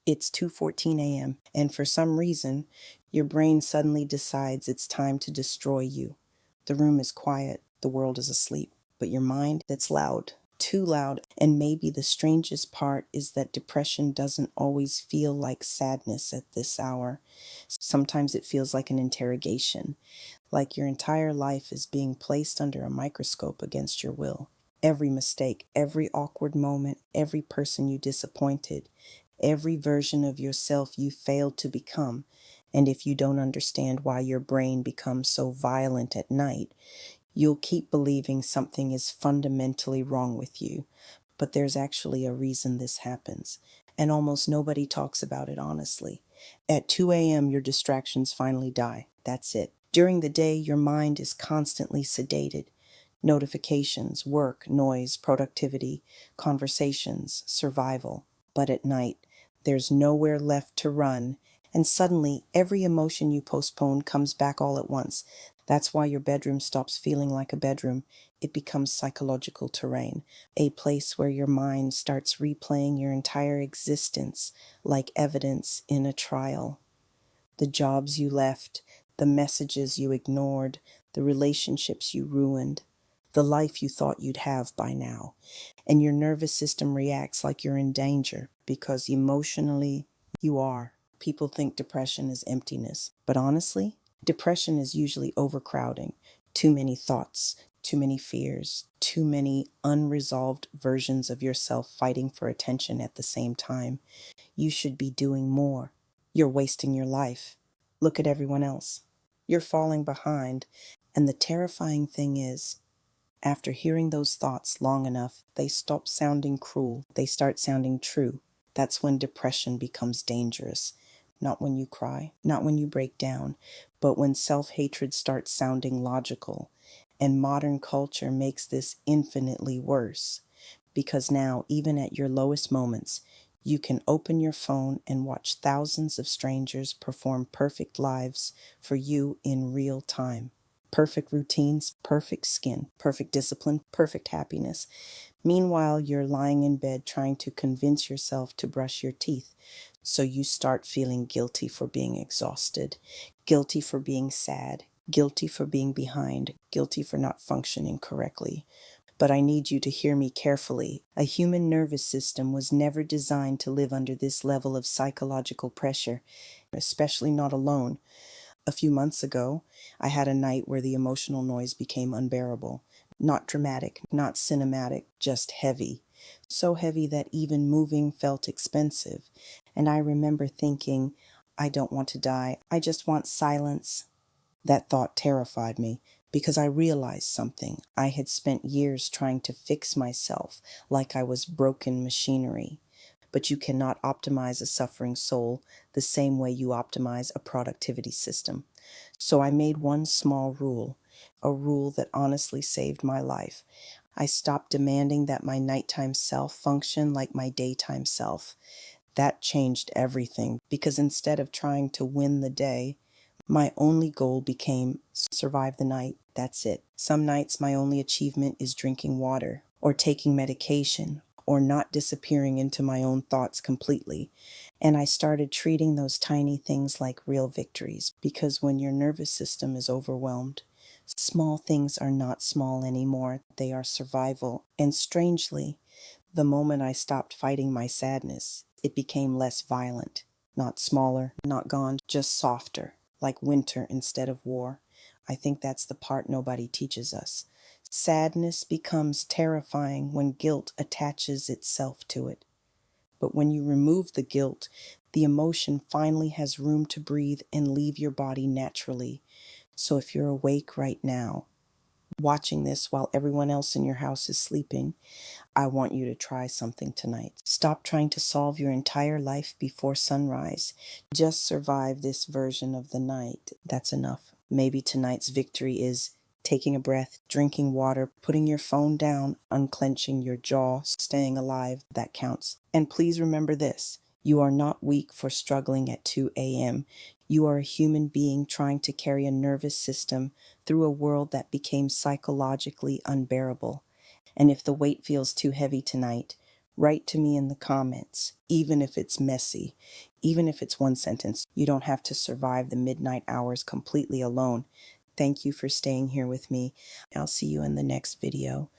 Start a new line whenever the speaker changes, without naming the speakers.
It's 2:14 a.m., and for some reason, your brain suddenly decides it's time to destroy you. The room is quiet, the world is asleep, but your mind, it's loud, too loud, and maybe the strangest part is that depression doesn't always feel like sadness at this hour. Sometimes it feels like an interrogation, like your entire life is being placed under a microscope against your will. Every mistake, every awkward moment, every person you disappointed, every version of yourself you failed to become. And if you don't understand why your brain becomes so violent at night, you'll keep believing something is fundamentally wrong with you. But there's actually a reason this happens, and almost nobody talks about it honestly. At 2 a.m., your distractions finally die. That's it. During the day, your mind is constantly sedated. Notifications, work, noise, productivity, conversations, survival. But at night, there's nowhere left to run, and suddenly every emotion you postponed comes back all at once. That's why your bedroom stops feeling like a bedroom. It becomes psychological terrain, a place where your mind starts replaying your entire existence like evidence in a trial. The jobs you left, the messages you ignored, the relationships you ruined, the life you thought you'd have by now. And your nervous system reacts like you're in danger because emotionally you are. People think depression is emptiness, but honestly, depression is usually overcrowding, too many thoughts, too many fears, too many unresolved versions of yourself fighting for attention at the same time. You should be doing more. You're wasting your life. Look at everyone else. You're falling behind. And the terrifying thing is, after hearing those thoughts long enough, they stop sounding cruel. They start sounding true. That's when depression becomes dangerous. Not when you cry, not when you break down, but when self-hatred starts sounding logical. And modern culture makes this infinitely worse. Because now, even at your lowest moments, you can open your phone and watch thousands of strangers perform perfect lives for you in real time. Perfect routines, perfect skin, perfect discipline, perfect happiness. Meanwhile, you're lying in bed trying to convince yourself to brush your teeth. So you start feeling guilty for being exhausted, guilty for being sad, guilty for being behind, guilty for not functioning correctly. But I need you to hear me carefully. A human nervous system was never designed to live under this level of psychological pressure, especially not alone. A few months ago, I had a night where the emotional noise became unbearable. Not dramatic, not cinematic, just heavy. So heavy that even moving felt expensive. And I remember thinking, I don't want to die. I just want silence. That thought terrified me because I realized something. I had spent years trying to fix myself like I was broken machinery. But you cannot optimize a suffering soul the same way you optimize a productivity system. So I made one small rule, a rule that honestly saved my life. I stopped demanding that my nighttime self function like my daytime self. That changed everything because instead of trying to win the day, my only goal became survive the night. That's it. Some nights my only achievement is drinking water or taking medication or not disappearing into my own thoughts completely. And I started treating those tiny things like real victories because when your nervous system is overwhelmed, small things are not small anymore. They are survival. And strangely, the moment I stopped fighting my sadness, it became less violent. Not smaller, not gone, just softer, like winter instead of war. I think that's the part nobody teaches us. Sadness becomes terrifying when guilt attaches itself to it. But when you remove the guilt, the emotion finally has room to breathe and leave your body naturally. So if you're awake right now, watching this while everyone else in your house is sleeping, I want you to try something tonight. Stop trying to solve your entire life before sunrise. Just survive this version of the night. That's enough. Maybe tonight's victory is taking a breath, drinking water, putting your phone down, unclenching your jaw, staying alive. That counts. And please remember this. You are not weak for struggling at 2 a.m. You are a human being trying to carry a nervous system through a world that became psychologically unbearable. And if the weight feels too heavy tonight, Write to me in the comments, even if it's messy, even if it's one sentence. You don't have to survive the midnight hours completely alone. Thank you for staying here with me. I'll see you in the next video.